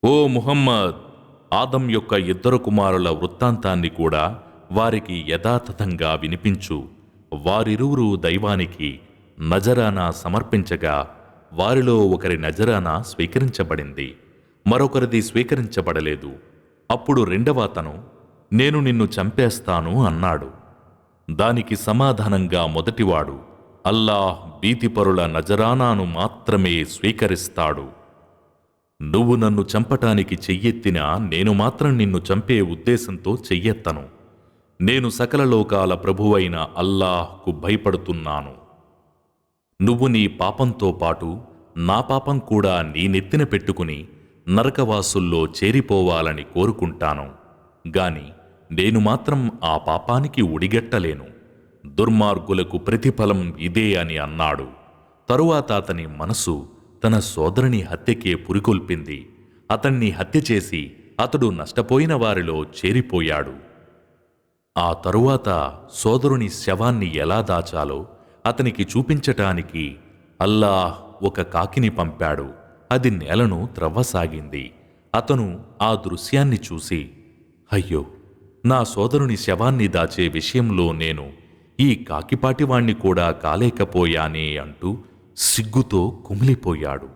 ఓ ముహమ్మద్, ఆదం యొక్క ఇద్దరు కుమారుల వృత్తాంతాన్ని కూడా వారికి యథాతథంగా వినిపించు. వారిరువురు దైవానికి నజరానా సమర్పించగా వారిలో ఒకరి నజరానా స్వీకరించబడింది, మరొకరిది స్వీకరించబడలేదు. అప్పుడు రెండవ అతను, నేను నిన్ను చంపేస్తాను అన్నాడు. దానికి సమాధానంగా మొదటివాడు, అల్లాహ్ భీతిపరుల నజరానాను మాత్రమే స్వీకరిస్తాడు. నువ్వు నన్ను చంపటానికి చెయ్యెత్తినా నేను మాత్రం నిన్ను చంపే ఉద్దేశంతో చెయ్యెత్తను. నేను సకల లోకాల ప్రభువైన అల్లాహ్కు భయపడుతున్నాను. నువ్వు నీ పాపంతో పాటు నా పాపం కూడా నీ నెత్తిన పెట్టుకుని నరకవాసుల్లో చేరిపోవాలని కోరుకుంటాను గాని నేను మాత్రం ఆ పాపానికి ఉడిగట్టలేను. దుర్మార్గులకు ప్రతిఫలం ఇదే అని అన్నాడు. తరువాత అతని మనసు తన సోదరుని హత్యకే పురికొల్పింది. అతన్ని హత్య చేసి అతడు నష్టపోయిన వారిలో చేరిపోయాడు. ఆ తరువాత సోదరుని శవాన్ని ఎలా దాచాలో అతనికి చూపించటానికి అల్లాహ్ ఒక కాకిని పంపాడు. అది నేలను త్రవ్వసాగింది. అతను ఆ దృశ్యాన్ని చూసి, అయ్యో, నా సోదరుని శవాన్ని దాచే విషయంలో నేను ఈ కాకిపాటివాణ్ణి కూడా కాలేకపోయానే అంటూ సిగ్గుతో కుమిలిపోయాడు.